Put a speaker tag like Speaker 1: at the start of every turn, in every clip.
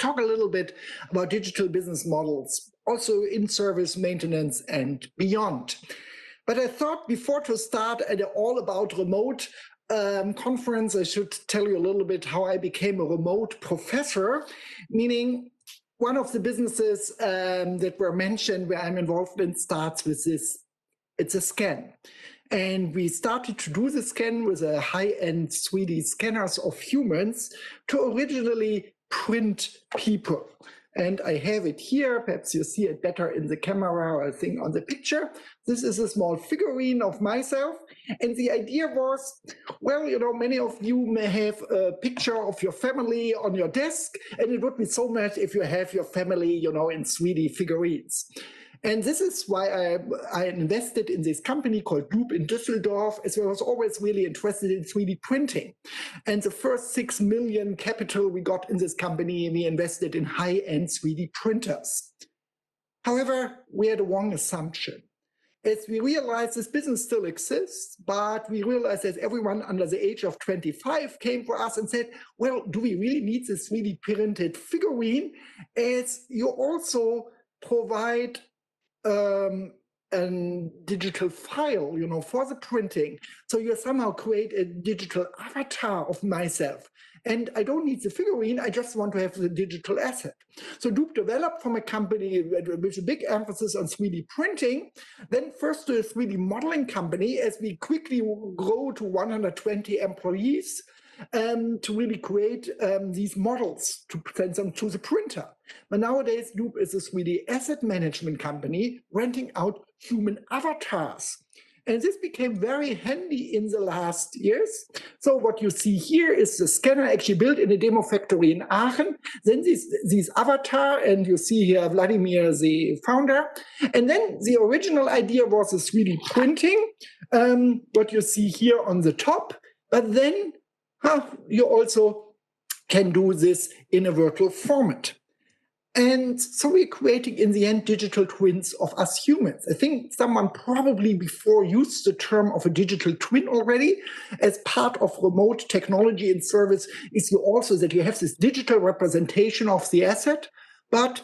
Speaker 1: talk a little bit about digital business models, also in service, maintenance, and beyond. But I thought before to start at the AllAboutRemote conference, I should tell you a little bit how I became a remote professor, meaning one of the businesses that were mentioned where I'm involved in starts with this. It's a scan. And we started to do the scan with a high-end 3D scanners of humans to originally print people. And I have it here. Perhaps you see it better in the camera, I think, on the picture. This is a small figurine of myself. And the idea was, well, you know, many of you may have a picture of your family on your desk, and it would be so much if you have your family, you know, in 3D figurines. And this is why I invested in this company called Loop in Düsseldorf, as I was always really interested in 3D printing. And the first 6 million capital we got in this company, we invested in high-end 3D printers. However, we had a wrong assumption. As we realized this business still exists, but we realized that everyone under the age of 25 came for us and said, well, do we really need this 3D printed figurine? As you also provide a digital file, you know, for the printing. So you somehow create a digital avatar of myself. And I don't need the figurine, I just want to have the digital asset. So Duke developed from a company with a big emphasis on 3D printing, then first to a 3D modeling company as we quickly grow to 120 employees, to really create these models to send them to the printer. But nowadays, Loop is a 3D asset management company renting out human avatars. And this became very handy in the last years. So what you see here is the scanner actually built in a demo factory in Aachen. Then these avatar, and you see here Vladimir, the founder. And then the original idea was the 3D printing, what you see here on the top. But then you also can do this in a virtual format. And so we're creating, in the end, digital twins of us humans. I think someone probably before used the term of a digital twin already. As part of remote technology and service is you also that you have this digital representation of the asset, but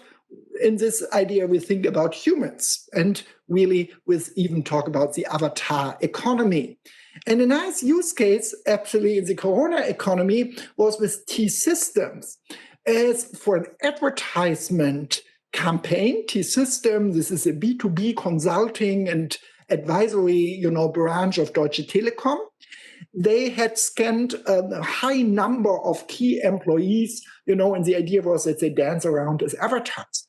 Speaker 1: in this idea, we think about humans, and really with even talk about the avatar economy. And a nice use case, actually, in the Corona economy was with T-Systems. As for an advertisement campaign, T-System, this is a B2B consulting and advisory, you know, branch of Deutsche Telekom. They had scanned a high number of key employees, you know, and the idea was that they dance around as avatars.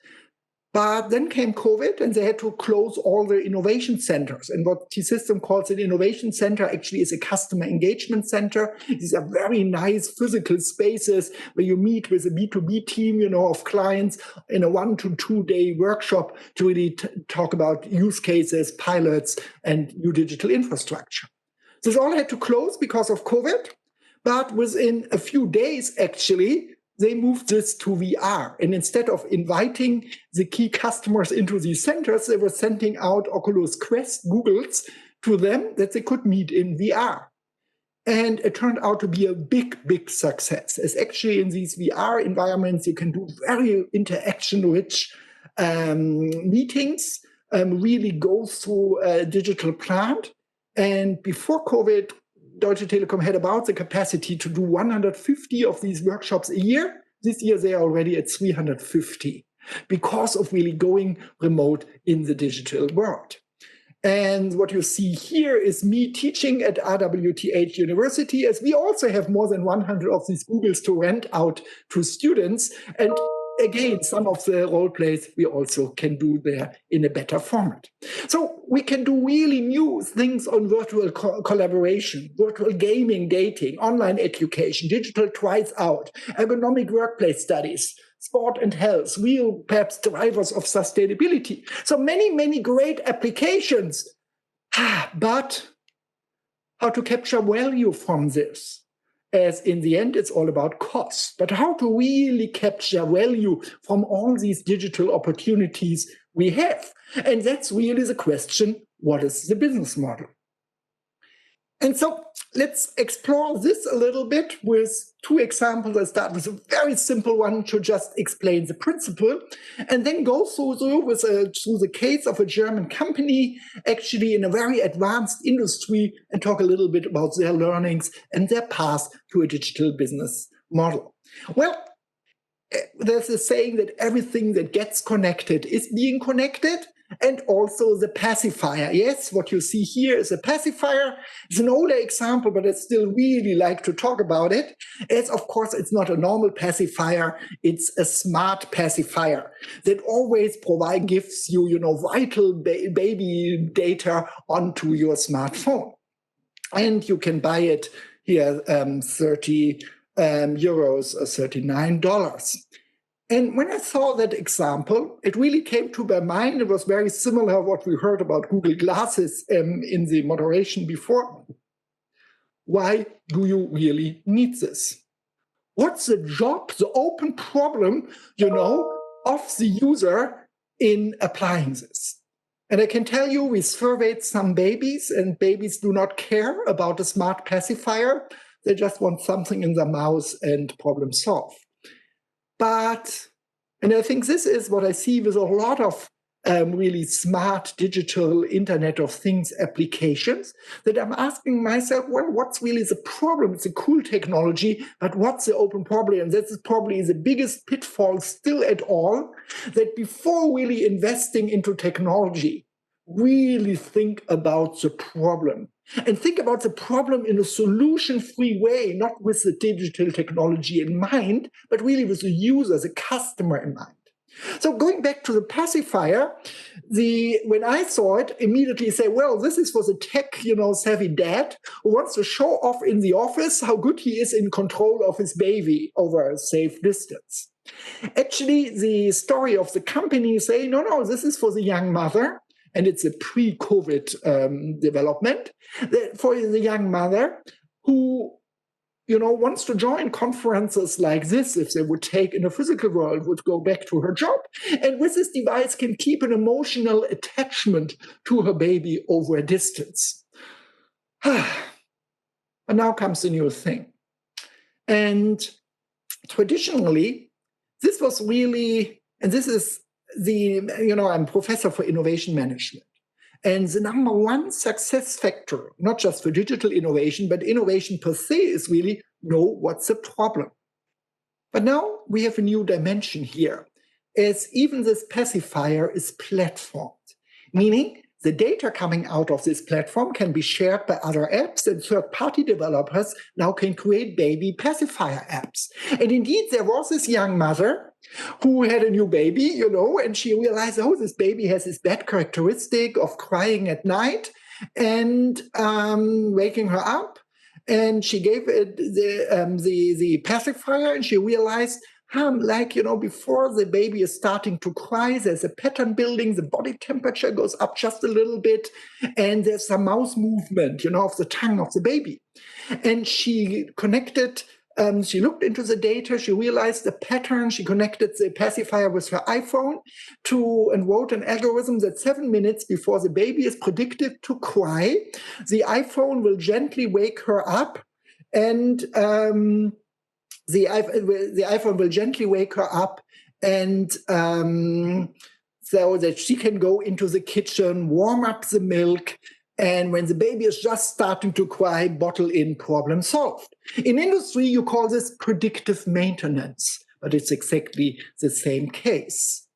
Speaker 1: But then came COVID and they had to close all the innovation centers. And what T-System calls an innovation center actually is a customer engagement center. These are very nice physical spaces where you meet with a B2B team, you know, of clients in a 1 to 2 day workshop to really talk about use cases, pilots, and new digital infrastructure. This all had to close because of COVID, but within a few days, actually, they moved this to VR. And instead of inviting the key customers into these centers, they were sending out Oculus Quest Googles to them that they could meet in VR. And it turned out to be a big, big success. As actually in these VR environments, you can do very interaction-rich meetings, really go through a digital plant. And before COVID, Deutsche Telekom had about the capacity to do 150 of these workshops a year. This year, they are already at 350 because of really going remote in the digital world. And what you see here is me teaching at RWTH University, as we also have more than 100 of these Googles to rent out to students. And again, some of the role plays we also can do there in a better format. So we can do really new things on virtual collaboration, virtual gaming, dating, online education, digital twice out, ergonomic workplace studies, sport and health, real perhaps drivers of sustainability. So many, many great applications. But how to capture value from this? As in the end, it's all about cost. But how to really capture value from all these digital opportunities we have? And that's really the question, what is the business model? And so let's explore this a little bit with two examples. I start with a very simple one to just explain the principle, and then go through the case of a German company, actually in a very advanced industry, and talk a little bit about their learnings and their path to a digital business model. Well, there's a saying that everything that gets connected is being connected, and also the pacifier. Yes, what you see here is a pacifier. It's an older example, but I still really like to talk about it. Of course, it's not a normal pacifier. It's a smart pacifier that always gives you, vital baby data onto your smartphone. And you can buy it here, 30 euros, $39. And when I saw that example, it really came to my mind. It was very similar to what we heard about Google Glasses in the moderation before. Why do you really need this? What's the job, the open problem, of the user in applying this? And I can tell you, we surveyed some babies, and babies do not care about a smart pacifier. They just want something in their mouth and problem solved. And I think this is what I see with a lot of really smart digital Internet of Things applications, that I'm asking myself, well, what's really the problem? It's a cool technology, but what's the open problem? And this is probably the biggest pitfall still at all, that before really investing into technology, really think about the problem. And think about the problem in a solution-free way, not with the digital technology in mind, but really with the user, the customer in mind. So going back to the pacifier, when I saw it, immediately say, well, this is for the tech, savvy dad who wants to show off in the office how good he is in control of his baby over a safe distance. Actually, the story of the company say, no, this is for the young mother. And it's a pre-COVID development for the young mother who, wants to join conferences like this, if they would take in a physical world, would go back to her job. And with this device can keep an emotional attachment to her baby over a distance. And now comes the new thing. And traditionally, this was really, and this is I'm professor for innovation management. And the number one success factor, not just for digital innovation, but innovation per se, is really know what's the problem. But now we have a new dimension here, as even this pacifier is platformed, meaning the data coming out of this platform can be shared by other apps, and third-party developers now can create baby pacifier apps. And indeed, there was this young mother who had a new baby, and she realized, this baby has this bad characteristic of crying at night and waking her up. And she gave it the pacifier, and she realized, before the baby is starting to cry, there's a pattern building, the body temperature goes up just a little bit, and there's some mouth movement, of the tongue of the baby. And she connected, she looked into the data, she realized the pattern, she connected the pacifier with her iPhone and wrote an algorithm that 7 minutes before the baby is predicted to cry, the iPhone will gently wake her up, and the iPhone will gently wake her up, and so that she can go into the kitchen, warm up the milk, and when the baby is just starting to cry, bottle in, problem solved. In industry, you call this predictive maintenance, but it's exactly the same case.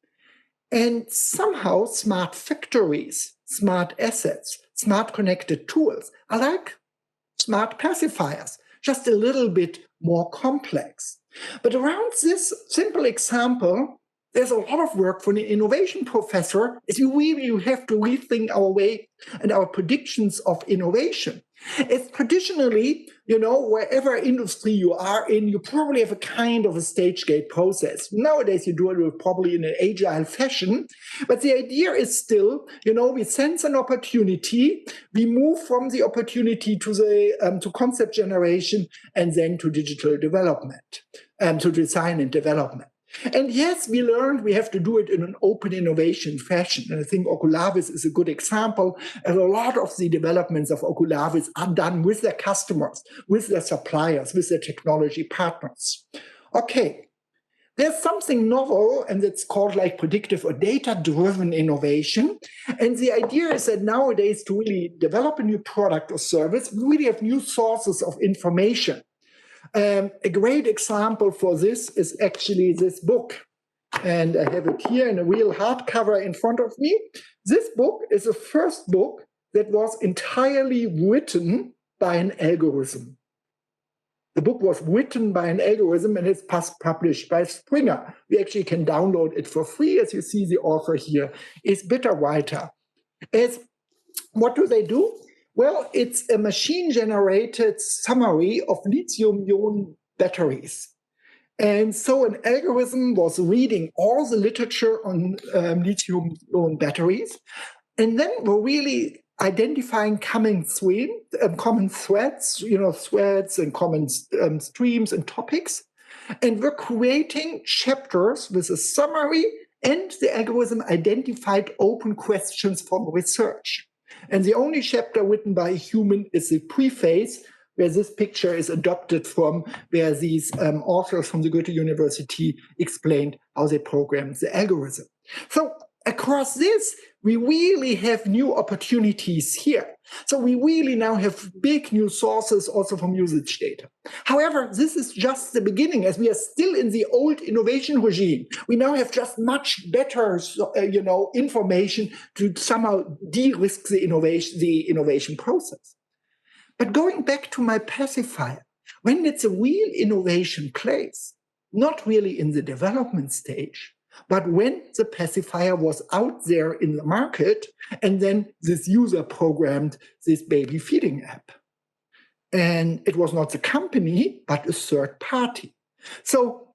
Speaker 1: And somehow smart factories, smart assets, smart connected tools are like smart pacifiers, just a little bit more complex. But around this simple example, there's a lot of work for an innovation professor, as you have to rethink our way and our predictions of innovation. As traditionally, wherever industry you are in, you probably have a kind of a stage gate process. Nowadays, you do it probably in an agile fashion, but the idea is still, we sense an opportunity, we move from the opportunity to concept generation, and then to digital development, to design and development. And yes, we learned we have to do it in an open innovation fashion. And I think oculavis is a good example. And a lot of the developments of oculavis are done with their customers, with their suppliers, with their technology partners. Okay, there's something novel, and it's called like predictive or data-driven innovation. And the idea is that nowadays, to really develop a new product or service, we really have new sources of information. A great example for this is actually this book. And I have it here in a real hardcover in front of me. This book is the first book that was entirely written by an algorithm. The book was written by an algorithm and it's published by Springer. We actually can download it for free. As you see, the author here is Bitterwriter. What do they do? Well, it's a machine-generated summary of lithium-ion batteries. And so an algorithm was reading all the literature on lithium-ion batteries, and then we're really identifying common threads, threads and common streams and topics. And we're creating chapters with a summary, and the algorithm identified open questions from research. And the only chapter written by a human is the preface, where this picture is adopted from, where these authors from the Goethe University explained how they programmed the algorithm. So across this, we really have new opportunities here. So we really now have big new sources also from usage data. However, this is just the beginning, as we are still in the old innovation regime. We now have just much better, information to somehow de-risk the innovation process. But going back to my pacifier, when it's a real innovation place, not really in the development stage, but when the pacifier was out there in the market, and then this user programmed this baby feeding app. And it was not the company, but a third party. So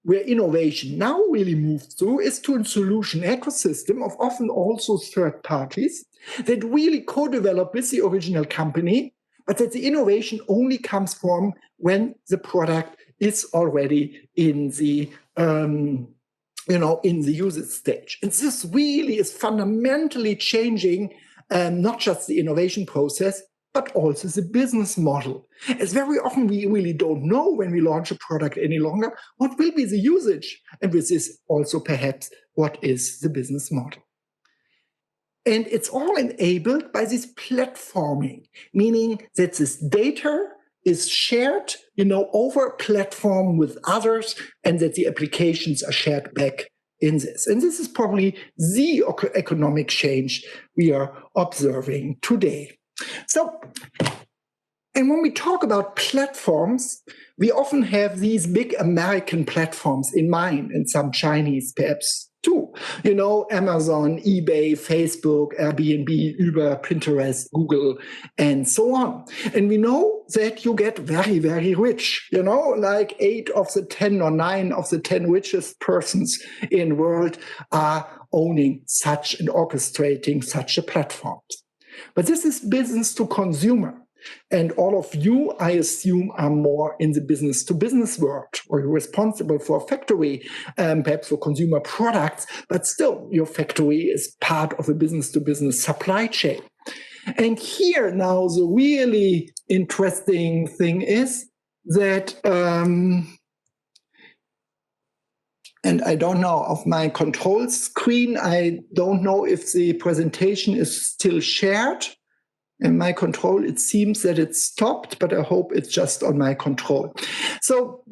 Speaker 1: where innovation now really moves through is to a solution ecosystem of often also third parties that really co-develop with the original company, but that the innovation only comes from when the product is already in the in the usage stage. And this really is fundamentally changing not just the innovation process, but also the business model. As very often we really don't know when we launch a product any longer, what will be the usage? And with this also perhaps what is the business model? And it's all enabled by this platforming, meaning that this data is shared, over a platform with others, and that the applications are shared back in this. And this is probably the economic change we are observing today. So, and when we talk about platforms, we often have these big American platforms in mind, and some Chinese perhaps too. Amazon, eBay, Facebook, Airbnb, Uber, Pinterest, Google, and so on. And we know that you get very, very rich, like 8 of the 10 or 9 of the 10 richest persons in the world are owning such and orchestrating such a platform. But this is business to consumer. And all of you, I assume, are more in the business-to-business world, or you're responsible for a factory, perhaps for consumer products, but still your factory is part of a business-to-business supply chain. And here now the really interesting thing is that, and I don't know, of my control screen, I don't know if the presentation is still shared. In my control, it seems that it's stopped, but I hope it's just on my control. So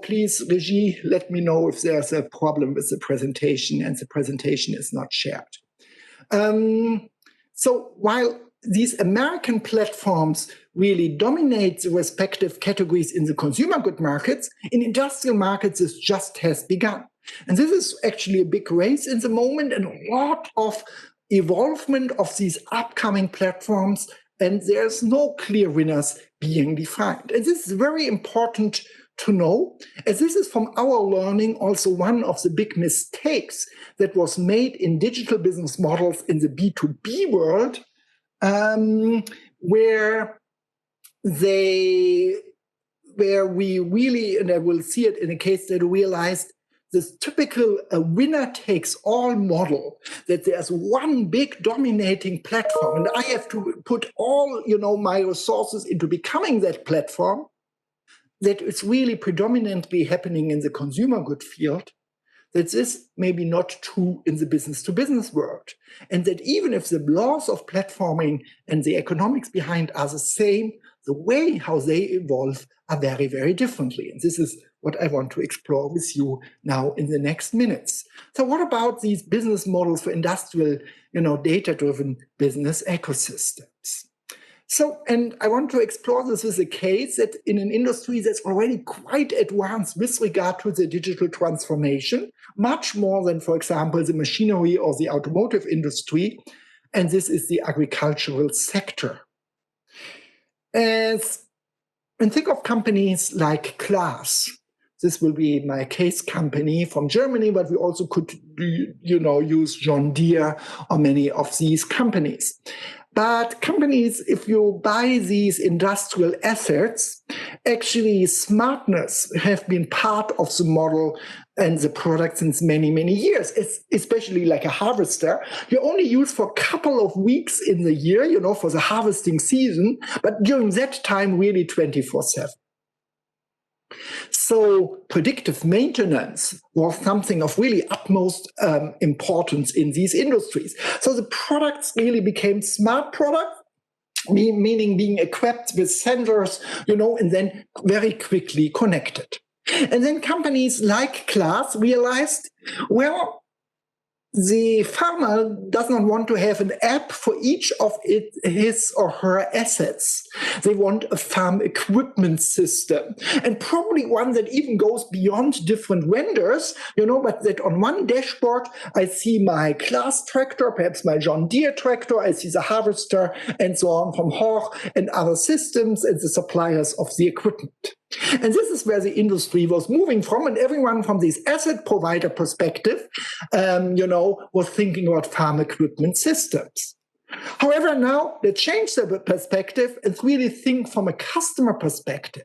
Speaker 1: please, Regie, let me know if there's a problem with the presentation and the presentation is not shared. So while these American platforms really dominate the respective categories in the consumer good markets, in industrial markets, this just has begun. And this is actually a big race in the moment, and a lot of evolvement of these upcoming platforms, and there's no clear winners being defined. And this is very important to know, as this is from our learning also one of the big mistakes that was made in digital business models in the B2B world, where they where we really, and I will see it in a case that realized this typical winner-takes-all model, that there's one big dominating platform, and I have to put all, my resources into becoming that platform, that it's really predominantly happening in the consumer good field, that this may be not true in the business-to-business world. And that even if the laws of platforming and the economics behind are the same, the way how they evolve are very, very differently. And this is what I want to explore with you now in the next minutes. So what about these business models for industrial, data-driven business ecosystems? So, and I want to explore this with a case that in an industry that's already quite advanced with regard to the digital transformation, much more than, for example, the machinery or the automotive industry, and this is the agricultural sector. And think of companies like Claas. This will be my case company from Germany, but we also could, use John Deere or many of these companies. But companies, if you buy these industrial assets, actually smartness have been part of the model and the product since many, many years. It's especially like a harvester. You only use for a couple of weeks in the year, for the harvesting season, but during that time, really 24/7. So predictive maintenance was something of really utmost importance in these industries. So the products really became smart products, meaning being equipped with sensors, and then very quickly connected. And then companies like Claas realized, well, the farmer does not want to have an app for each of his or her assets. They want a farm equipment system, and probably one that even goes beyond different vendors, but that on one dashboard, I see my Claas tractor, perhaps my John Deere tractor, I see the harvester, and so on from Hoch and other systems and the suppliers of the equipment. And this is where the industry was moving from, and everyone from this asset provider perspective, was thinking about farm equipment systems. However, now they change their perspective and really think from a customer perspective.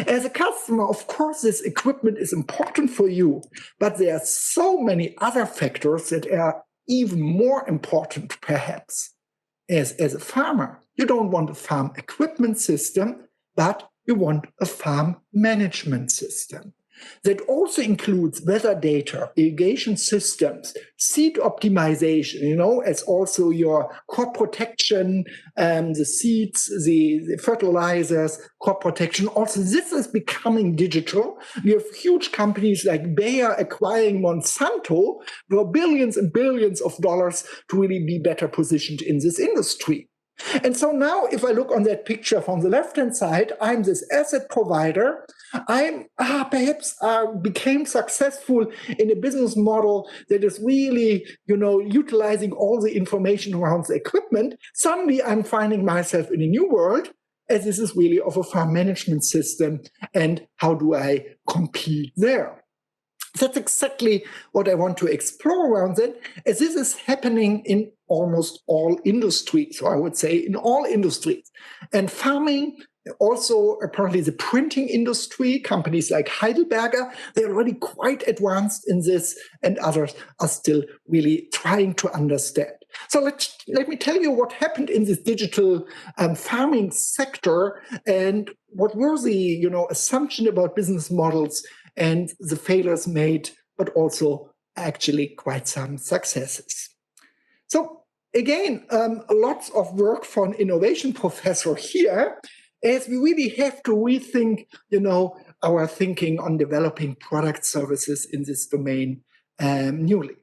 Speaker 1: As a customer, of course, this equipment is important for you, but there are so many other factors that are even more important, perhaps. As a farmer, you don't want a farm equipment system, but you want a farm management system that also includes weather data, irrigation systems, seed optimization, as also your crop protection, the seeds, the fertilizers, crop protection. Also, this is becoming digital. You have huge companies like Bayer acquiring Monsanto for billions and billions of dollars to really be better positioned in this industry. And so now, if I look on that picture from the left-hand side, I'm this asset provider. I'm perhaps became successful in a business model that is really, utilizing all the information around the equipment. Suddenly, I'm finding myself in a new world, as this is really of a farm management system. And how do I compete there? That's exactly what I want to explore around that, as this is happening in almost all industries, or I would say in all industries. And farming, also apparently the printing industry, companies like Heidelberger, they're already quite advanced in this, and others are still really trying to understand. So let me tell you what happened in this digital farming sector, and what were the assumption about business models and the failures made, but also actually quite some successes. So again, lots of work for an innovation professor here, as we really have to rethink, our thinking on developing product services in this domain newly.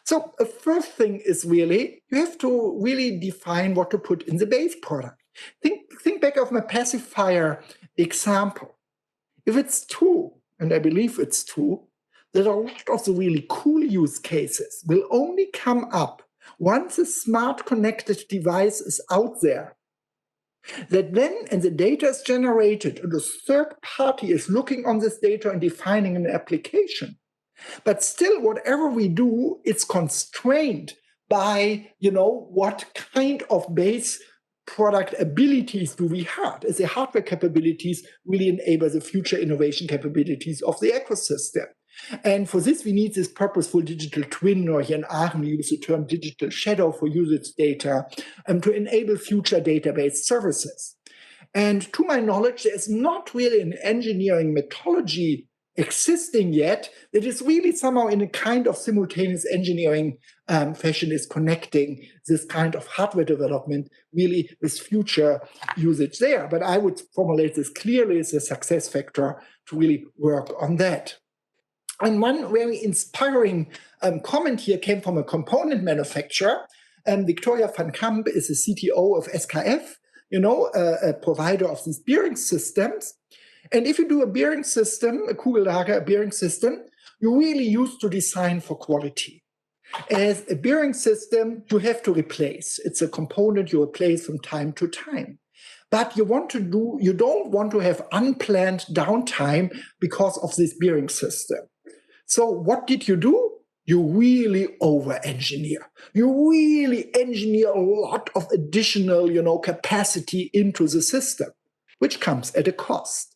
Speaker 1: So the first thing is really, you have to really define what to put in the base product. Think back of my pacifier example. If it's true, and I believe it's true, that a lot of the really cool use cases will only come up once a smart connected device is out there. That then, and the data is generated, and a third party is looking on this data and defining an application. But still, whatever we do, it's constrained by, what kind of base product abilities do we have? As the hardware capabilities really enable the future innovation capabilities of the ecosystem. And for this, we need this purposeful digital twin, or here in Aachen, we use the term digital shadow for usage data, to enable future database services. And to my knowledge, there's not really an engineering methodology existing yet that is really somehow in a kind of simultaneous engineering fashion is connecting this kind of hardware development really with future usage there. But I would formulate this clearly as a success factor to really work on that. And one very inspiring comment here came from a component manufacturer. Victoria van Kamp is the CTO of SKF, a provider of these bearing systems. And if you do a bearing system, a Kugellager, a bearing system, you really used to design for quality. As a bearing system, you have to replace. It's a component you replace from time to time. But you don't want to have unplanned downtime because of this bearing system. So what did you do? You really over-engineer. You really engineer a lot of additional, capacity into the system, which comes at a cost.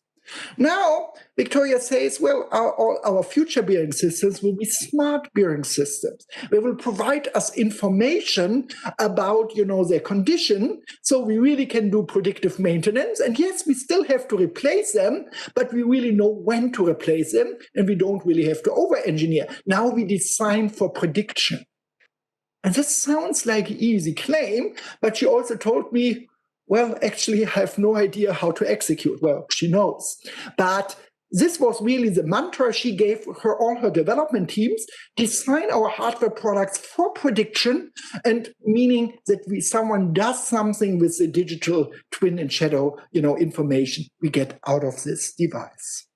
Speaker 1: Now, Victoria says, well, our future bearing systems will be smart bearing systems. They will provide us information about, their condition, so we really can do predictive maintenance. And yes, we still have to replace them, but we really know when to replace them, and we don't really have to over-engineer. Now we design for prediction. And this sounds like an easy claim, but she also told me, well, actually, I have no idea how to execute. Well, she knows. But this was really the mantra she gave all her development teams: design our hardware products for prediction, and meaning that someone does something with the digital twin and shadow, information we get out of this device.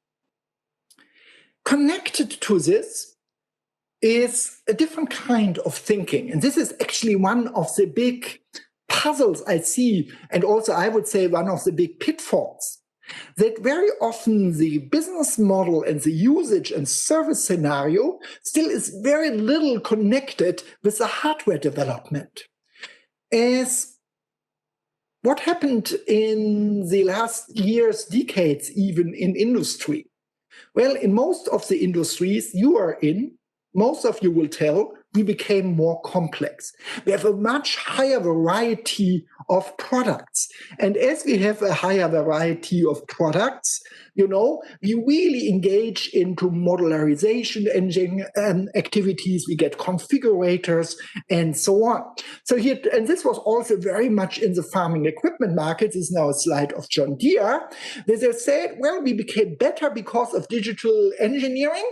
Speaker 1: Connected to this is a different kind of thinking. And this is actually one of the big puzzles I see, and also I would say one of the big pitfalls, that very often the business model and the usage and service scenario still is very little connected with the hardware development. As what happened in the last years, decades, even in industry? Well, in most of the industries you are in, most of you will tell, we became more complex. We have a much higher variety of products. And as we have a higher variety of products, we really engage into modularization engine activities. We get configurators and so on. So here, and this was also very much in the farming equipment market. This is now a slide of John Deere, where they said, well, we became better because of digital engineering.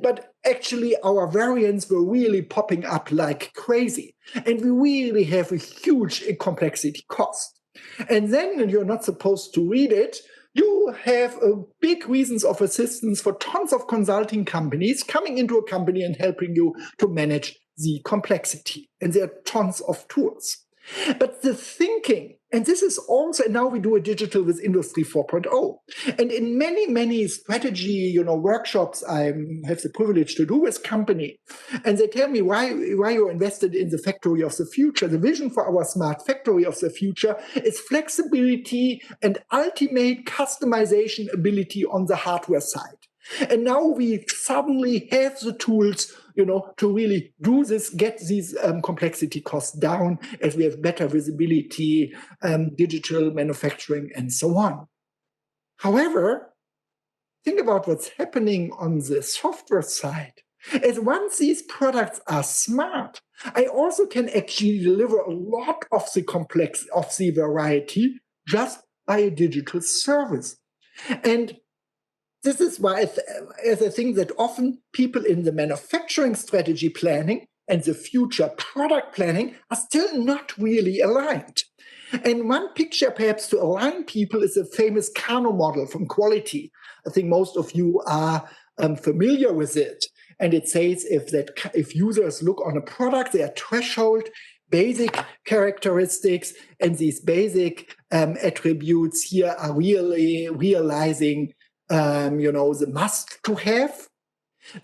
Speaker 1: But actually our variants were really popping up like crazy. And we really have a huge complexity cost. And then you're not supposed to read it. You have big reasons of assistance for tons of consulting companies coming into a company and helping you to manage the complexity. And there are tons of tools. But the thinking, and this is also, now we do a digital with Industry 4.0. And in many, many strategy, workshops I have the privilege to do with company, and they tell me why you're invested in the factory of the future. The vision for our smart factory of the future is flexibility and ultimate customization ability on the hardware side. And now we suddenly have the tools, to really do this, get these complexity costs down, as we have better visibility, digital manufacturing, and so on. However, think about what's happening on the software side. As once these products are smart, I also can actually deliver a lot of the variety just by a digital service. And this is why I think that often people in the manufacturing strategy planning and the future product planning are still not really aligned. And one picture perhaps to align people is the famous Kano model from quality. I think most of you are familiar with it. And it says if users look on a product, their threshold, basic characteristics, and these basic attributes here are really realizing the must to have.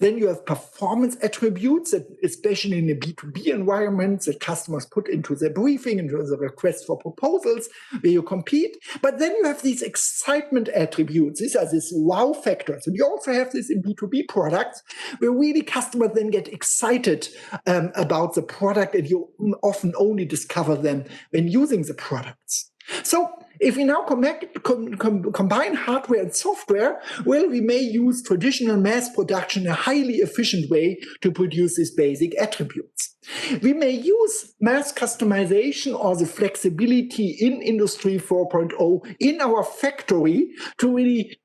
Speaker 1: Then you have performance attributes that, especially in a B2B environment, that customers put into their briefing, into the request for proposals, where you compete. But then you have these excitement attributes. These are these wow factors. And you also have this in B2B products, where really customers then get excited about the product, and you often only discover them when using the products. So if we now combine hardware and software, well, we may use traditional mass production in a highly efficient way to produce these basic attributes. We may use mass customization or the flexibility in Industry 4.0 in our factory to really,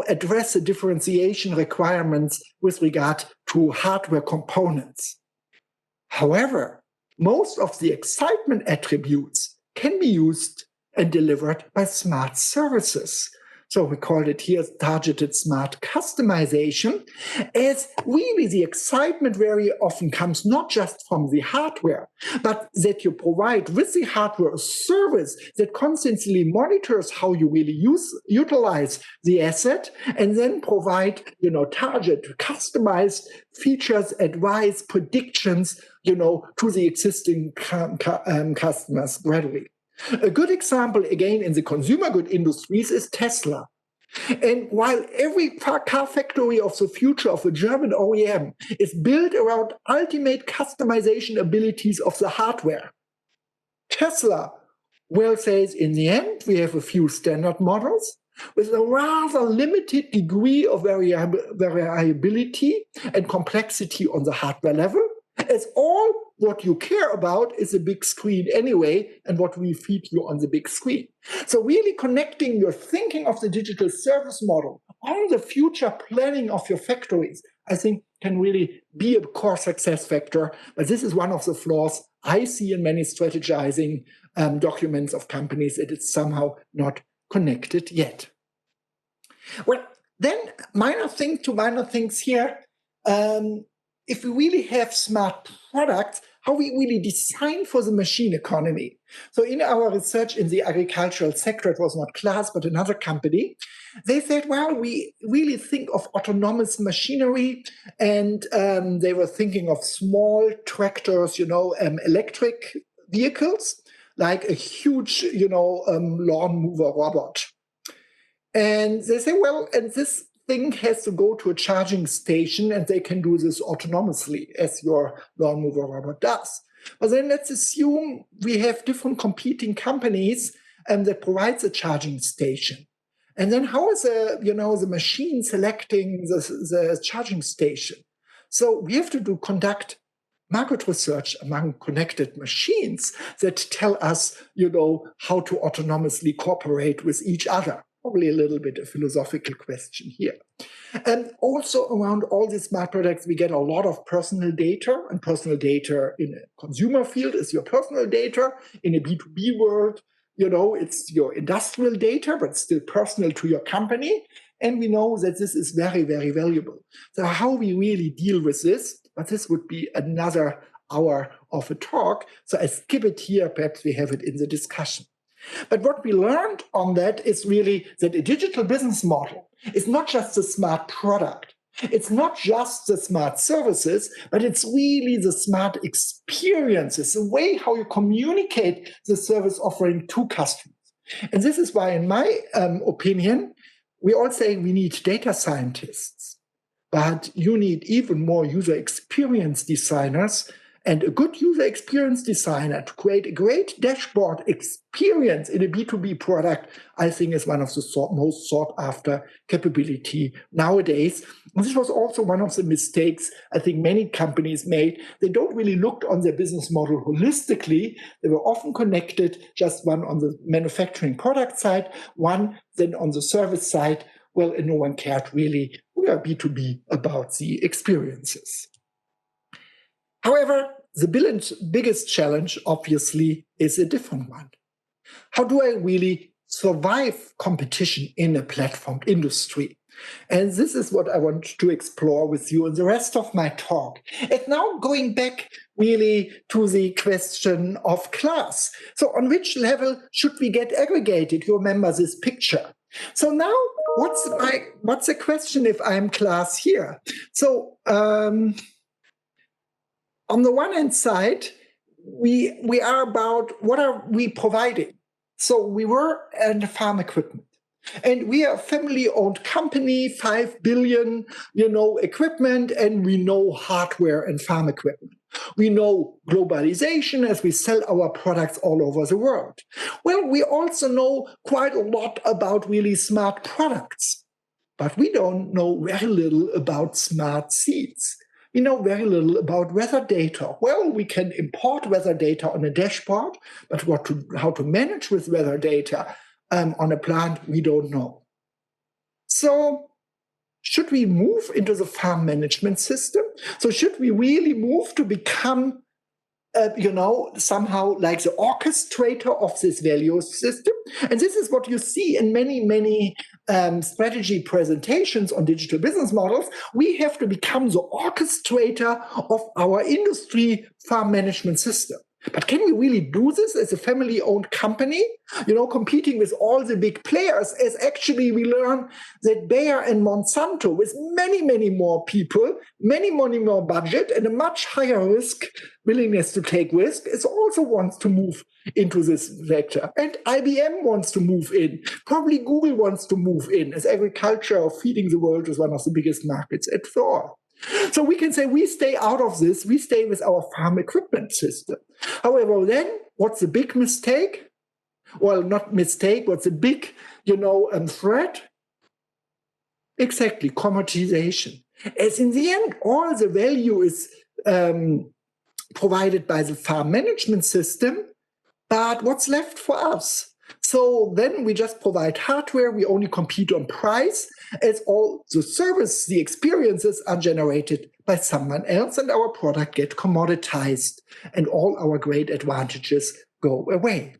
Speaker 1: address the differentiation requirements with regard to hardware components. However, most of the excitement attributes can be used and delivered by smart services. So we call it here targeted smart customization, as really the excitement very often comes not just from the hardware, but that you provide with the hardware a service that constantly monitors how you really utilize the asset, and then provide, target, customized features, advice, predictions, to the existing customers gradually. A good example, again, in the consumer good industries is Tesla. And while every car factory of the future of a German OEM is built around ultimate customization abilities of the hardware, Tesla well says in the end, we have a few standard models with a rather limited degree of variability and complexity on the hardware level, as all what you care about is a big screen anyway, and what we feed you on the big screen. So really connecting your thinking of the digital service model on the future planning of your factories, I think can really be a core success factor. But this is one of the flaws I see in many strategizing documents of companies, that it's somehow not connected yet. Well, then minor things here. If we really have smart products, how we really design for the machine economy. So in our research in the agricultural sector, it was not class, but another company, they said, well, we really think of autonomous machinery, and they were thinking of small tractors, electric vehicles, like a huge, lawn mower robot. And they say, well, and this thing has to go to a charging station, and they can do this autonomously, as your lawn mower robot does. But then let's assume we have different competing companies that provides a charging station. And then how is the machine selecting the charging station? So we have to conduct market research among connected machines that tell us, how to autonomously cooperate with each other. Probably a little bit a philosophical question here. And also around all these smart products, we get a lot of personal data, and personal data in a consumer field is your personal data. In a B2B world, it's your industrial data, but still personal to your company. And we know that this is very, very valuable. So how we really deal with this, but this would be another hour of a talk. So I skip it here, perhaps we have it in the discussion. But what we learned on that is really that a digital business model is not just a smart product. It's not just the smart services, but it's really the smart experiences, the way how you communicate the service offering to customers. And this is why, in my opinion, we all say we need data scientists, but you need even more user experience designers. And a good user experience designer to create a great dashboard experience in a B2B product, I think, is one of the most sought after capability nowadays. And this was also one of the mistakes I think many companies made. They don't really look on their business model holistically. They were often connected, just one on the manufacturing product side, one then on the service side. Well, and no one cared really, we are B2B, about the experiences. However, the biggest challenge, obviously, is a different one. How do I really survive competition in a platform industry? And this is what I want to explore with you in the rest of my talk. And now going back really to the question of class. So on which level should we get aggregated? You remember this picture. So now, what's the question if I'm class here? So on the one hand side, we are about what are we providing? So we were in farm equipment. And we are a family-owned company, 5 billion, equipment, and we know hardware and farm equipment. We know globalization as we sell our products all over the world. Well, we also know quite a lot about really smart products, but we don't know very little about smart seeds. We know very little about weather data. Well, we can import weather data on a dashboard, but how to manage with weather data on a plant, we don't know. So should we move into the farm management system? So should we really move to become, somehow like the orchestrator of this value system? And this is what you see in many strategy presentations on digital business models. We have to become the orchestrator of our industry farm management system. But can we really do this as a family-owned company, competing with all the big players, as actually we learn that Bayer and Monsanto, with many more people, many more budget, and a much higher willingness to take risk, is also wants to move into this vector. And IBM wants to move in. Probably Google wants to move in, as agriculture or feeding the world is one of the biggest markets at all. So we can say we stay out of this, we stay with our farm equipment system. However, then what's the big mistake? Well, not mistake, what's the big, threat? Exactly, commoditization. As in the end, all the value is provided by the farm management system, but what's left for us? So then we just provide hardware, we only compete on price, as all the service, the experiences are generated by someone else, and our product get commoditized, and all our great advantages go away.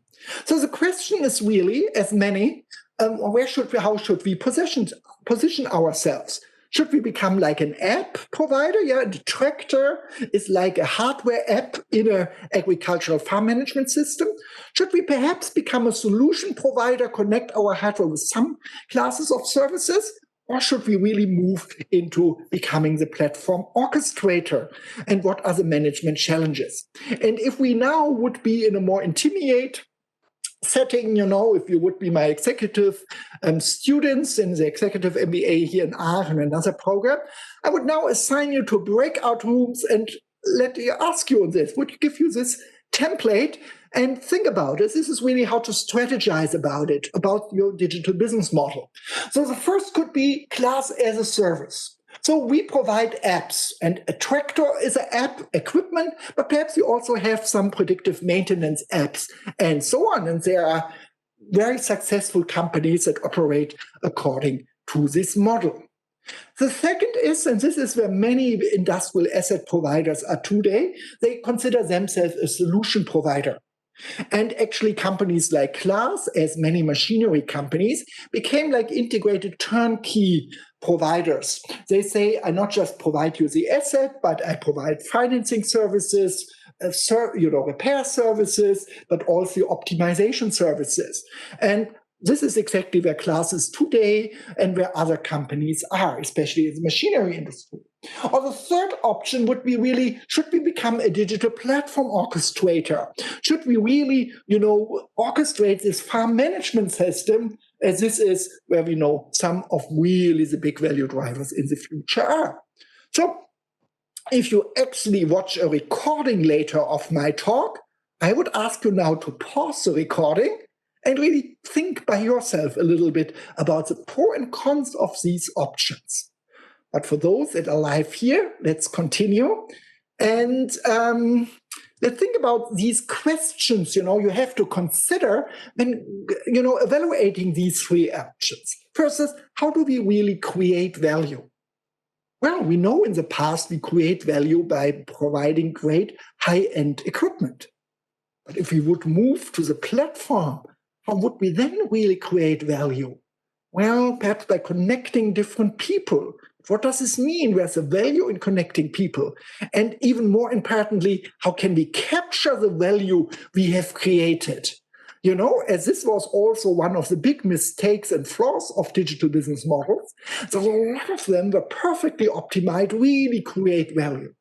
Speaker 1: So the question is really, as many, how should we position ourselves? Should we become like an app provider? Yeah, the tractor is like a hardware app in an agricultural farm management system. Should we perhaps become a solution provider, connect our hardware with some classes of services? Or should we really move into becoming the platform orchestrator? And what are the management challenges? And if we now would be in a more intimate setting, if you would be my executive students in the executive MBA here in Aachen, another program, I would now assign you to breakout rooms and ask you on this, would give you this template and think about it. This is really how to strategize about your digital business model. So the first could be class as a service. So we provide apps, and a tractor is an app equipment, but perhaps you also have some predictive maintenance apps and so on. And there are very successful companies that operate according to this model. The second is, and this is where many industrial asset providers are today, they consider themselves a solution provider. And actually companies like Claas, as many machinery companies, became like integrated turnkey providers. They say, I not just provide you the asset, but I provide financing services, repair services, but also optimization services. And this is exactly where Claas is today and where other companies are, especially in the machinery industry. Or the third option would be really, should we become a digital platform orchestrator? Should we really, orchestrate this farm management system, as this is where we know some of really the big value drivers in the future are. So if you actually watch a recording later of my talk, I would ask you now to pause the recording and really think by yourself a little bit about the pros and cons of these options. But for those that are live here, let's continue. And let's think about these questions, you have to consider when, evaluating these three options. First is, how do we really create value? Well, we know in the past we create value by providing great high-end equipment. But if we would move to the platform, how would we then really create value? Well, perhaps by connecting different people. What does this mean? Where's the value in connecting people? And even more importantly, how can we capture the value we have created? as this was also one of the big mistakes and flaws of digital business models. So a lot of them were perfectly optimized, really create value.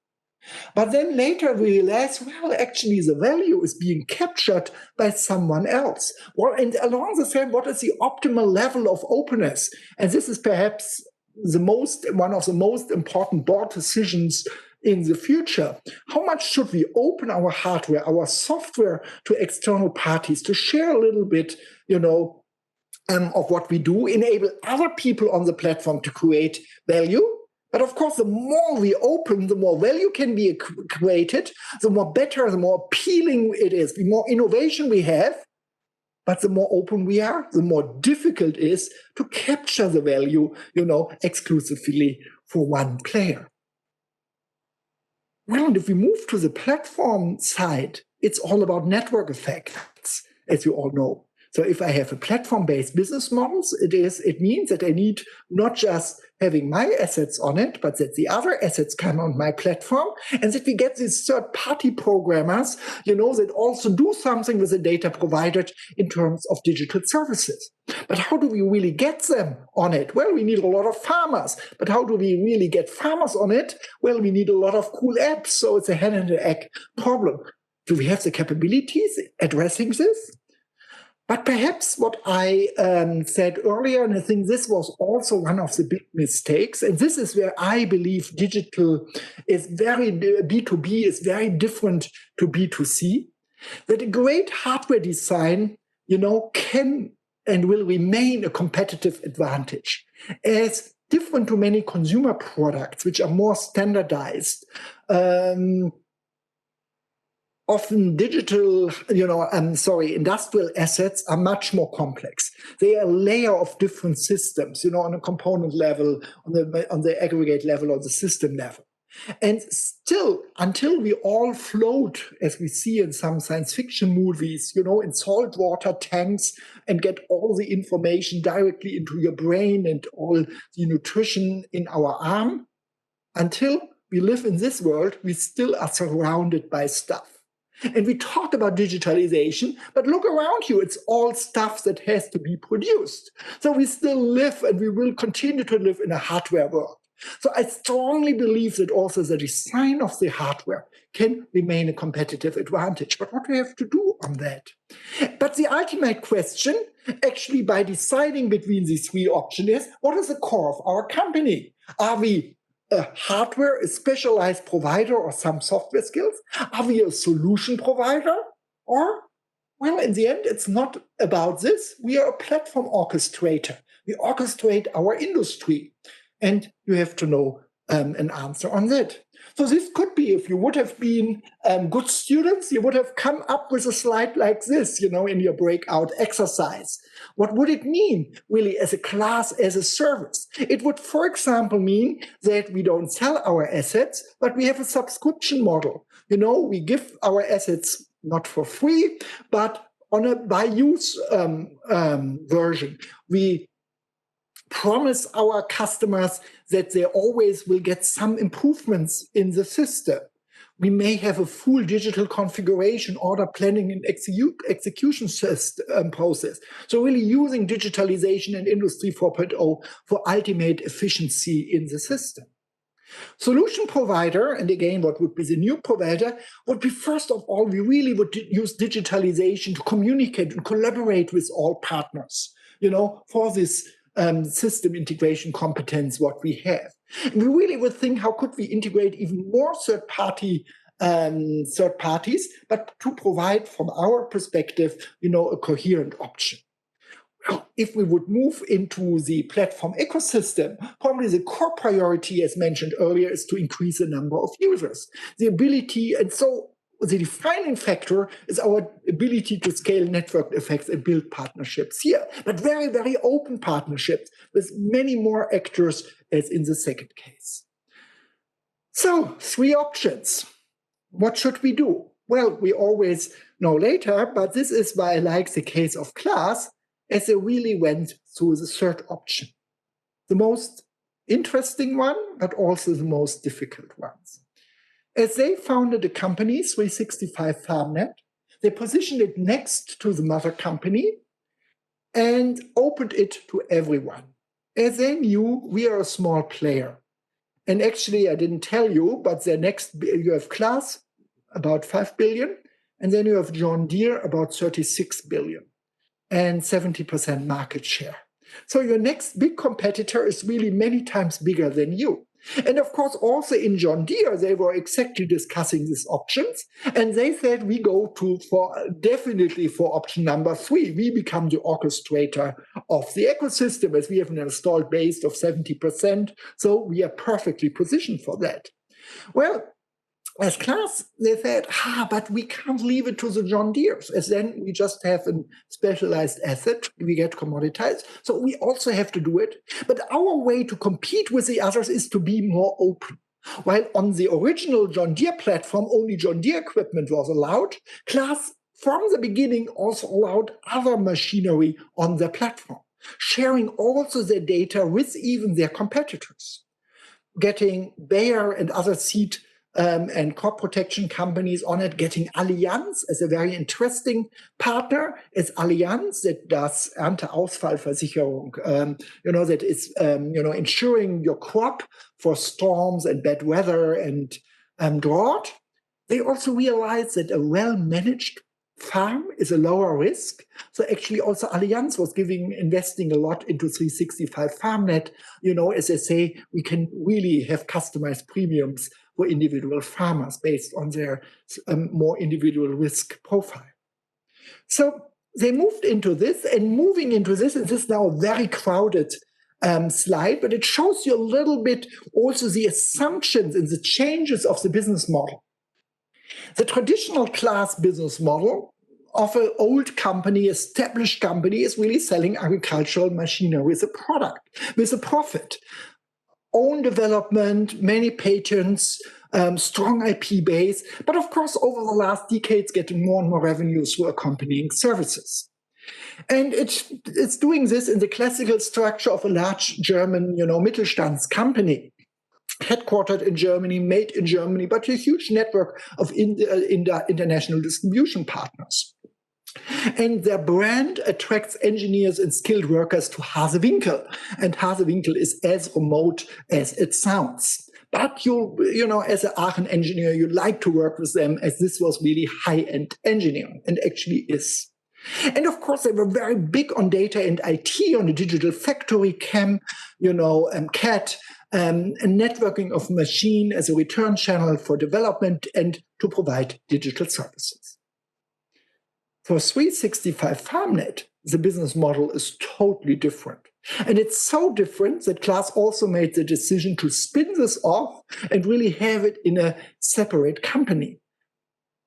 Speaker 1: But then later we realized, well, actually the value is being captured by someone else. Well, and along the same, what is the optimal level of openness? And this is perhaps one of the most important board decisions in the future. How much should we open our hardware, our software to external parties to share a little bit, of what we do, enable other people on the platform to create value? But of course, the more we open, the more value can be created, the more better, the more appealing it is, the more innovation we have. But the more open we are, the more difficult it is to capture the value, exclusively for one player. Well, and if we move to the platform side, it's all about network effects, as you all know. So if I have a platform-based business models, it means that I need not just having my assets on it, but that the other assets come on my platform, and that we get these third-party programmers, that also do something with the data provided in terms of digital services. But how do we really get them on it? Well, we need a lot of farmers. But how do we really get farmers on it? Well, we need a lot of cool apps. So it's a hen and egg problem. Do we have the capabilities addressing this? But perhaps what I said earlier, and I think this was also one of the big mistakes, and this is where I believe digital is B2B is very different to B2C, that a great hardware design, can and will remain a competitive advantage, as different to many consumer products, which are more standardized. Often industrial assets are much more complex. They are a layer of different systems, on a component level, on the aggregate level, or the system level. And still, until we all float, as we see in some science fiction movies, in saltwater tanks and get all the information directly into your brain and all the nutrition in our arm, until we live in this world, we still are surrounded by stuff. And we talk about digitalization, but look around you, it's all stuff that has to be produced. So we still live, and we will continue to live, in a hardware world. So I strongly believe that also the design of the hardware can remain a competitive advantage. But what do we have to do on that? But the ultimate question, actually, by deciding between these three options, is what is the core of our company? Are we a hardware, a specialized provider, or some software skills? Are we a solution provider? Or, well, in the end, it's not about this. We are a platform orchestrator. We orchestrate our industry. And you have to know an answer on that. So this could be, if you would have been good students, you would have come up with a slide like this, in your breakout exercise. What would it mean, really, as a class, as a service? It would, for example, mean that we don't sell our assets, but we have a subscription model. We give our assets not for free, but on a by-use version. We promise our customers that they always will get some improvements in the system. We may have a full digital configuration, order planning, and execution process. So really using digitalization and Industry 4.0 for ultimate efficiency in the system. Solution provider, and again, what would be the new provider, would be, first of all, we really would use digitalization to communicate and collaborate with all partners, for this system integration competence what we have. And we really would think, how could we integrate even more third parties, but to provide, from our perspective, a coherent option. Well, if we would move into the platform ecosystem, probably the core priority, as mentioned earlier, is to increase the number of users. The ability, and so the defining factor is our ability to scale network effects and build partnerships here, but very, very open partnerships with many more actors as in the second case. So, three options. What should we do? Well, we always know later, but this is why I like the case of class, as they really went through the third option. The most interesting one, but also the most difficult ones. As they founded a company, 365 FarmNet, They positioned it next to the mother company and opened it to everyone. As they knew, we are a small player. And actually, I didn't tell you, but the next, you have Class, about 5 billion, and then you have John Deere, about 36 billion, and 70% market share. So your next big competitor is really many times bigger than you. And of course, also in John Deere, they were exactly discussing these options. And they said, we go definitely for option number 3. We become the orchestrator of the ecosystem, as we have an installed base of 70%. So we are perfectly positioned for that. Well, as Class, they said, but we can't leave it to the John Deeres, as then we just have a specialized asset, we get commoditized. So we also have to do it. But our way to compete with the others is to be more open. While on the original John Deere platform, only John Deere equipment was allowed, Class from the beginning also allowed other machinery on their platform, sharing also their data with even their competitors, getting Bayer and other seed and crop protection companies on it, getting Allianz as a very interesting partner. It's Allianz that does Ernteausfallversicherung, that is, insuring your crop for storms and bad weather and drought. They also realized that a well-managed farm is a lower risk. So actually also Allianz was investing a lot into 365 FarmNet. As I say, we can really have customized premiums for individual farmers based on their more individual risk profile. So they moved into this, and moving into this, and this is now a very crowded slide, but it shows you a little bit also the assumptions and the changes of the business model. The traditional Class business model of an old company, established company, is really selling agricultural machinery with a product, with a profit. Own development, many patents, strong IP base, but of course, over the last decades, getting more and more revenues through accompanying services. And it's doing this in the classical structure of a large German, Mittelstands company, headquartered in Germany, made in Germany, but a huge network of international distribution partners. And their brand attracts engineers and skilled workers to Hasewinkel. And Hasewinkel is as remote as it sounds. But as an Aachen engineer, you like to work with them, as this was really high-end engineering, and actually is. And of course, they were very big on data and IT, on the digital factory CAT, and networking of machine as a return channel for development and to provide digital services. For 365 FarmNet, the business model is totally different. And it's so different that Class also made the decision to spin this off and really have it in a separate company.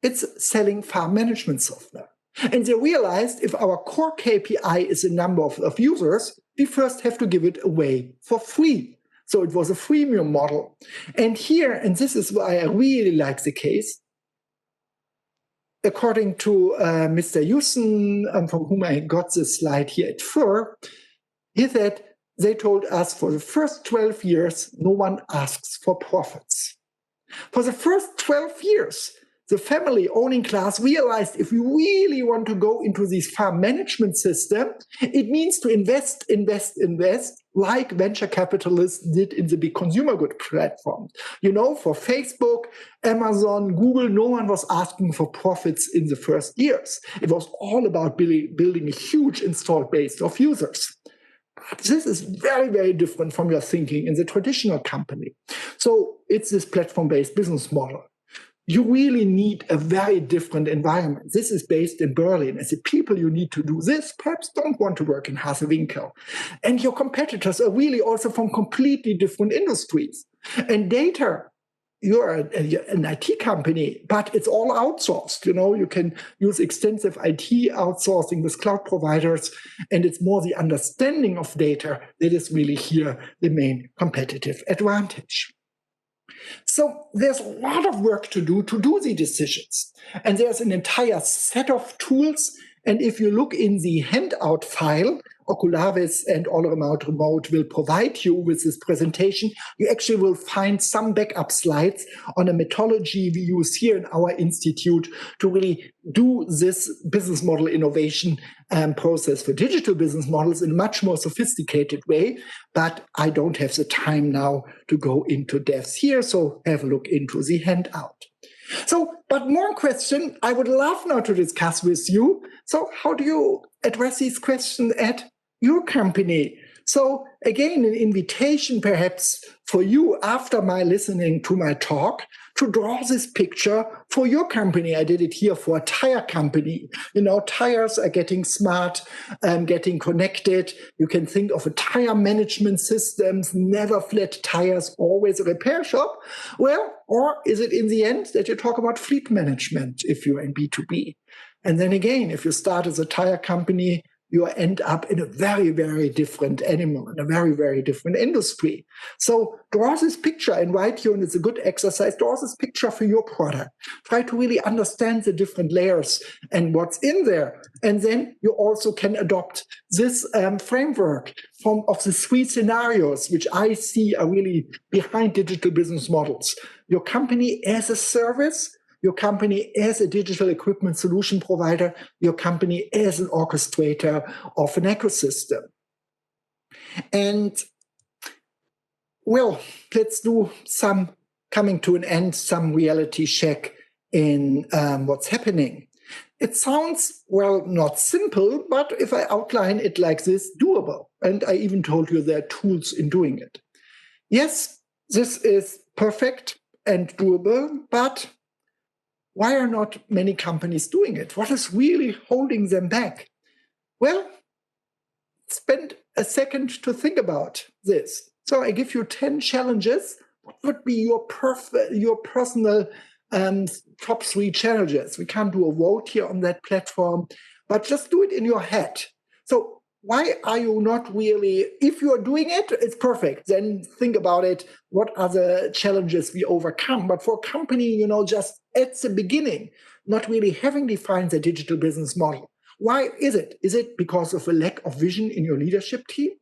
Speaker 1: It's selling farm management software. And they realized if our core KPI is the number of users, we first have to give it away for free. So it was a freemium model. And here, and this is why I really like the case, according to Mr. Houston, from whom I got this slide here at FUR, he said they told us for the first 12 years, no one asks for profits. For the first 12 years, the family owning Class realized if we really want to go into this farm management system, it means to invest, like venture capitalists did in the big consumer good platforms. For Facebook, Amazon, Google, no one was asking for profits in the first years. It was all about building a huge installed base of users. This is very, very different from your thinking in the traditional company. So it's this platform-based business model. You really need a very different environment. This is based in Berlin. As the people you need to do this perhaps don't want to work in Hasewinkel. And your competitors are really also from completely different industries. And data, you're an IT company, but it's all outsourced. You can use extensive IT outsourcing with cloud providers, and it's more the understanding of data that is really here the main competitive advantage. So there's a lot of work to do the decisions. And there's an entire set of tools. And if you look in the handout file, oculavis and AllAboutRemote will provide you with this presentation, you actually will find some backup slides on a methodology we use here in our institute to really do this business model innovation process for digital business models in a much more sophisticated way. But I don't have the time now to go into depth here, so have a look into the handout. So, but more question I would love now to discuss with you. So how do you address these questions at your company? So again, an invitation perhaps for you after my listening to my talk to draw this picture for your company. I did it here for a tire company. You know, tires are getting smart, getting connected. You can think of a tire management systems, never flat tires, always a repair shop. Well, or is it in the end that you talk about fleet management if you're in B2B? And then again, if you start as a tire company, you end up in a very, very different animal, in a very, very different industry. So draw this picture, I invite you, and it's a good exercise, draw this picture for your product. Try to really understand the different layers and what's in there. And then you also can adopt this framework of the 3 scenarios, which I see are really behind digital business models. Your company as a service, your company as a digital equipment solution provider, your company as an orchestrator of an ecosystem. And well, let's do some, coming to an end, some reality check in what's happening. It sounds, well, not simple, but if I outline it like this, doable. And I even told you there are tools in doing it. Yes, this is perfect and doable, but why are not many companies doing it? What is really holding them back? Well, spend a second to think about this. So I give you 10 challenges. What would be your personal top 3 challenges? We can't do a vote here on that platform, but just do it in your head. So why are you not really, if you're doing it, it's perfect. Then think about it. What are the challenges we overcome? But for a company, you know, just at the beginning, not really having defined the digital business model. Why is it? Is it because of a lack of vision in your leadership team?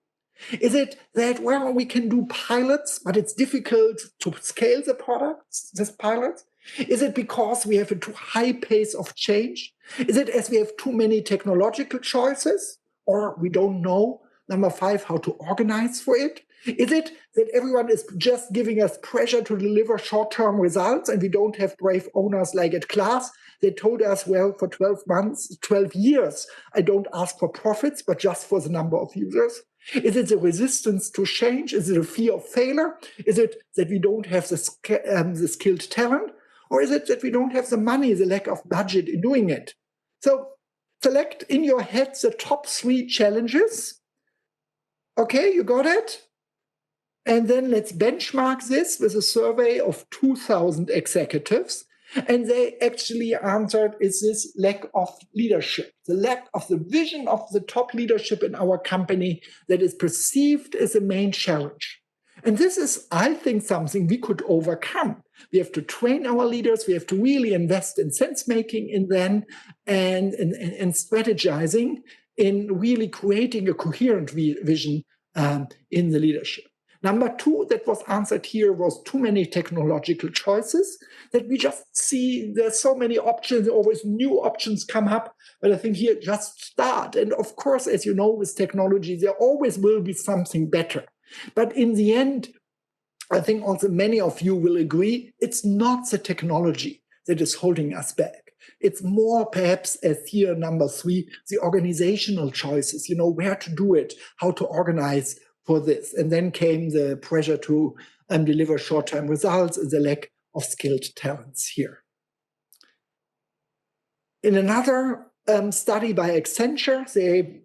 Speaker 1: Is it that, well, we can do pilots, but it's difficult to scale the products, this pilots? Is it because we have a too high pace of change? Is it as we have too many technological choices? Or we don't know, number 5, how to organize for it? Is it that everyone is just giving us pressure to deliver short-term results and we don't have brave owners like at Class? They told us, well, for 12 months, 12 years, I don't ask for profits, but just for the number of users. Is it the resistance to change? Is it a fear of failure? Is it that we don't have the skilled talent? Or is it that we don't have the money, the lack of budget in doing it? So select in your head the top 3 challenges. Okay, you got it? And then let's benchmark this with a survey of 2,000 executives. And they actually answered, is this lack of leadership, the lack of the vision of the top leadership in our company that is perceived as a main challenge. And this is, I think, something we could overcome. We have to train our leaders. We have to really invest in sense making in them and strategizing in really creating a coherent vision in the leadership. Number 2, that was answered here, was too many technological choices that we just see there's so many options, always new options come up. But I think here, just start. And of course, as you know, with technology, there always will be something better. But in the end, I think also many of you will agree, it's not the technology that is holding us back. It's more perhaps, as here number 3, the organizational choices, you know, where to do it, how to organize for this. And then came the pressure to deliver short-term results and the lack of skilled talents here. In another study by Accenture, they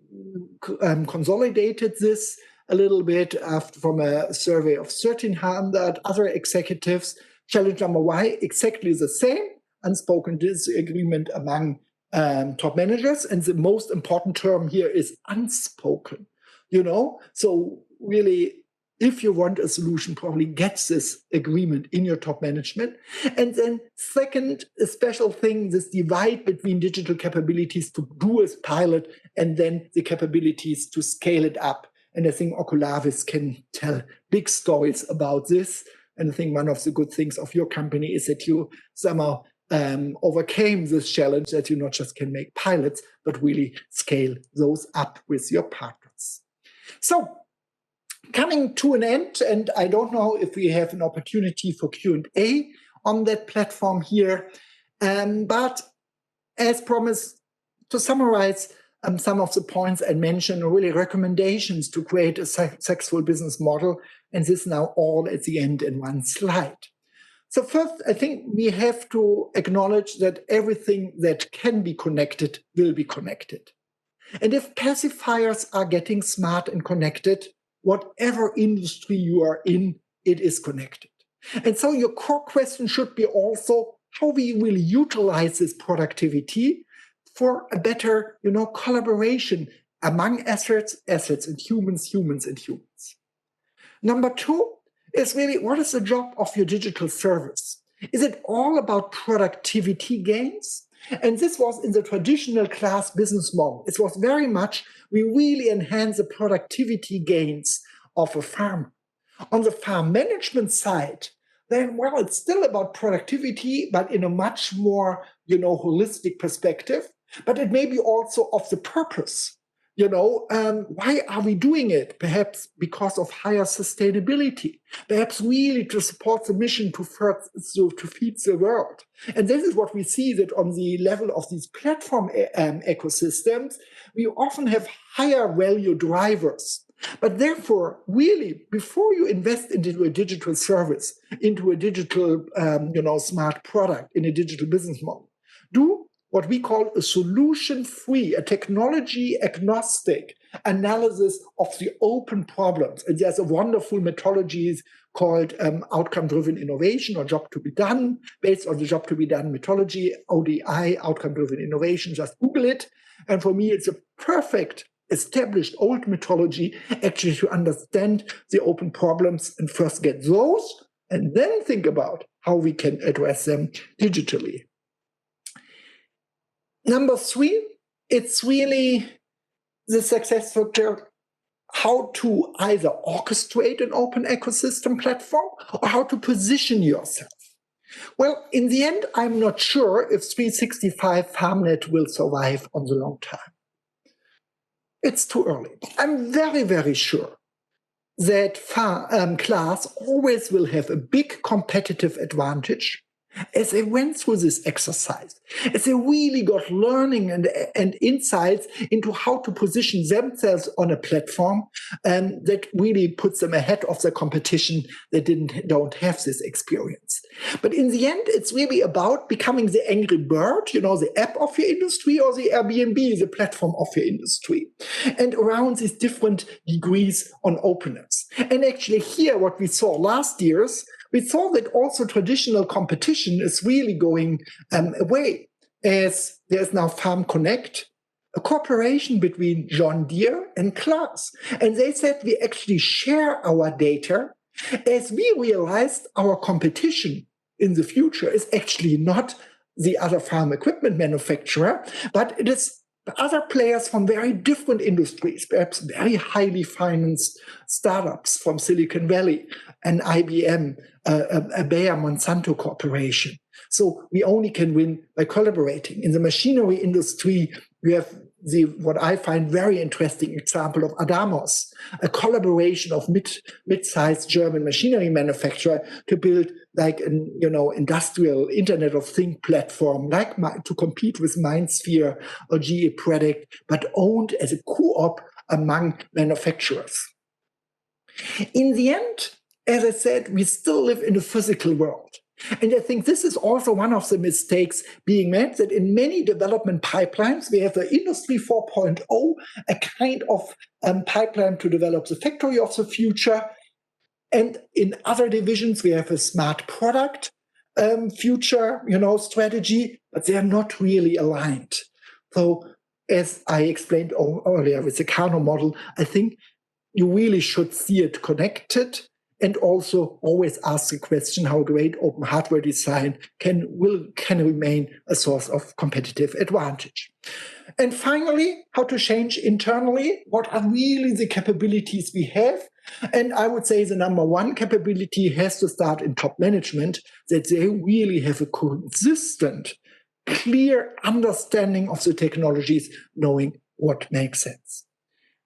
Speaker 1: consolidated this a little bit from a survey of 1,300 other executives. Challenge number 1, exactly the same, unspoken disagreement among top managers. And the most important term here is unspoken, you know? So really if you want a solution, probably gets this agreement in your top management. And then second, a special thing, this divide between digital capabilities to do a pilot and then the capabilities to scale it up. And I think oculavis can tell big stories about this. And I think one of the good things of your company is that you somehow overcame this challenge, that you not just can make pilots, but really scale those up with your partners. So, coming to an end, and I don't know if we have an opportunity for Q&A on that platform here, but as promised, to summarize some of the points I mentioned, really recommendations to create a successful business model, and this now all at the end in one slide. So first, I think we have to acknowledge that everything that can be connected will be connected. And if pacifiers are getting smart and connected, whatever industry you are in, it is connected. And so your core question should be also how we will utilize this productivity for a better, collaboration among assets and humans. Number two is really, what is the job of your digital service? Is it all about productivity gains? And this was in the traditional class business model. It was very much, we really enhance the productivity gains of a farm. On the farm management side, then, well, it's still about productivity, but in a much more, holistic perspective. But it may be also of the purpose. Why are we doing it? Perhaps because of higher sustainability, perhaps really to support the mission to feed the world. And this is what we see, that on the level of these platform ecosystems, we often have higher value drivers. But therefore, really, before you invest into a digital service, into a digital, smart product, in a digital business model, do what we call a solution-free, a technology-agnostic analysis of the open problems. And there's a wonderful methodology called outcome-driven innovation, or job to be done, based on the job to be done methodology, ODI, outcome-driven innovation. Just Google it. And for me, it's a perfect established old methodology actually to understand the open problems and first get those, and then think about how we can address them digitally. Number three, it's really the success factor, how to either orchestrate an open ecosystem platform or how to position yourself. Well, in the end, I'm not sure if 365 FarmNet will survive on the long term. It's too early. I'm very, very sure that class always will have a big competitive advantage as they went through this exercise, as they really got learning and insights into how to position themselves on a platform that really puts them ahead of the competition that don't have this experience. But in the end, it's really about becoming the angry bird, the app of your industry, or the Airbnb, the platform of your industry, and around these different degrees on openness. And actually here, what we saw last year's, we saw that also traditional competition is really going away, as there's now Farm Connect, a cooperation between John Deere and Claas. And they said we actually share our data, as we realized our competition in the future is actually not the other farm equipment manufacturer, but it is other players from very different industries, perhaps very highly financed startups from Silicon Valley, an IBM, a Bayer Monsanto corporation. So we only can win by collaborating. In the machinery industry, we have what I find very interesting example of Adamos, a collaboration of mid-sized German machinery manufacturer to build like an industrial Internet of Things platform, like to compete with MindSphere or GE Predict, but owned as a co-op among manufacturers. In the end, as I said, we still live in a physical world. And I think this is also one of the mistakes being made, that in many development pipelines, we have the Industry 4.0, a kind of pipeline to develop the factory of the future. And in other divisions, we have a smart product future, strategy, but they are not really aligned. So as I explained earlier with the Kano model, I think you really should see it connected, and also always ask the question how great open hardware design can remain a source of competitive advantage. And finally, how to change internally. What are really the capabilities we have? And I would say the number one capability has to start in top management, that they really have a consistent, clear understanding of the technologies, knowing what makes sense.